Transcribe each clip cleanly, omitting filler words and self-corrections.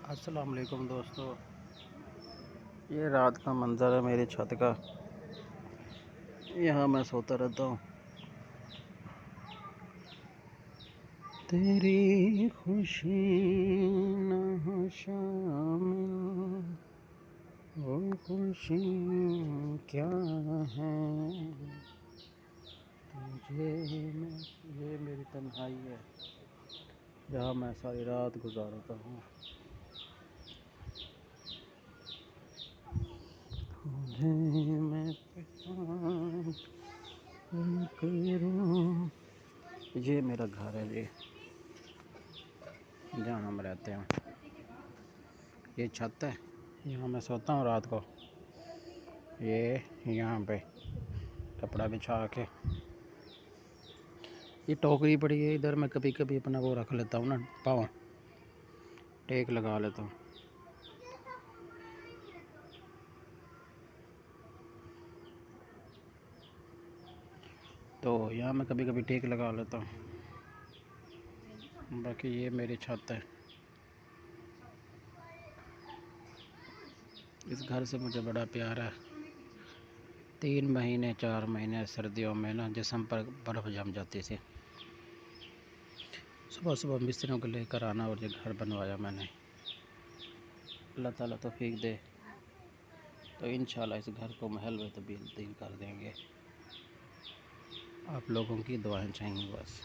अस्सलाम वालेकुम दोस्तों, ये रात का मंज़र है मेरी छत का। यहाँ मैं सोता रहता हूँ। तेरी खुशी न हो शामिल, वो खुशी क्या है ये मेरी तन्हाई है, जहाँ मैं सारी रात गुजारता हूँ। ये मेरा घर है जी, जहाँ हम रहते हैं। ये छत है, यहाँ मैं सोता हूँ रात को। ये यहाँ पे कपड़ा बिछा के, ये टोकरी पड़ी है इधर। मैं कभी कभी अपना वो रख लेता हूँ ना, पाँव टेक लगा लेता हूँ। तो यहाँ मैं कभी कभी टेक लगा लेता हूँ। बाकी ये मेरी छत है। इस घर से मुझे बड़ा प्यार है। 3 महीने 4 महीने सर्दियों में ना जिस्म पर बर्फ़ जम जाती थी। सुबह सुबह मिस्त्रियों को लेकर आना और ये घर बनवाया मैंने। अल्लाह ताला तौफीक दे तो इंशाल्लाह इस घर को महल में तब्दील कर देंगे। आप लोगों की दुआएं चाहिए बस।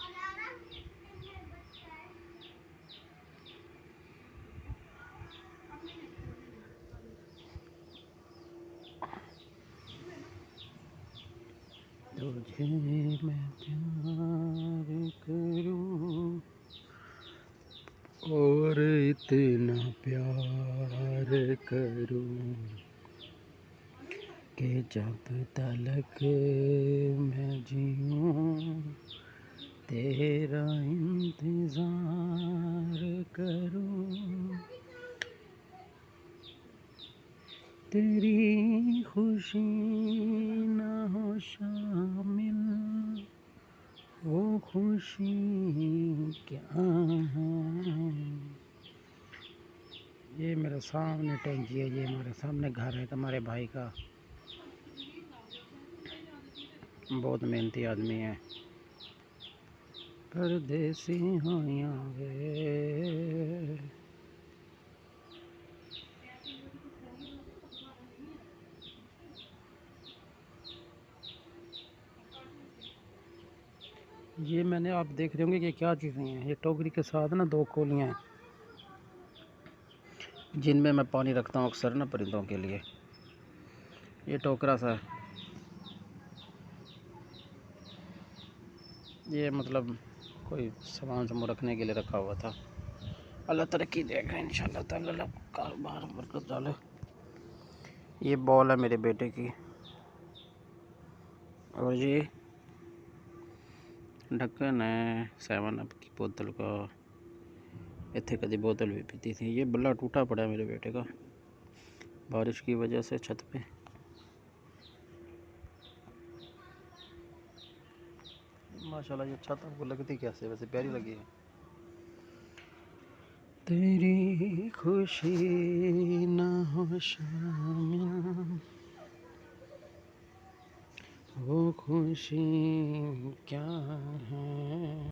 तुझे मैं प्यार करूं और इतना प्यार करूं कि जब तलक मैं जीऊं तेरा इंतज़ार करूं। तेरी खुशी न हो शामिल, वो खुशी क्या है। ये मेरे सामने टंकी है, ये हमारे सामने घर है हमारे भाई का। बहुत मेहनती आदमी है। परदेसी हाँ वे। ये मैंने, आप देख रहे होंगे कि क्या चीज़ें हैं। ये टोकरी के साथ ना 2 कोलियाँ हैं, जिनमें मैं पानी रखता हूँ अक्सर ना परिंदों के लिए। ये टोकरा सा है, ये मतलब कोई सामान सामान रखने के लिए रखा हुआ था। अल्लाह तरक्की देगा इंशाल्लाह ताला, कारोबार बरकत डाले। ये बॉल है मेरे बेटे की, और ये ढक्कन है 7 अप की बोतल का। इतने कभी बोतल भी पीती थी। ये बल्ला टूटा पड़ा है मेरे बेटे का बारिश की वजह से छत पे। माशाल्लाह ये छत आपको लगती कैसे, वैसे प्यारी लगी है। तेरी खुशी न हो शामिल, वो खुशी क्या है।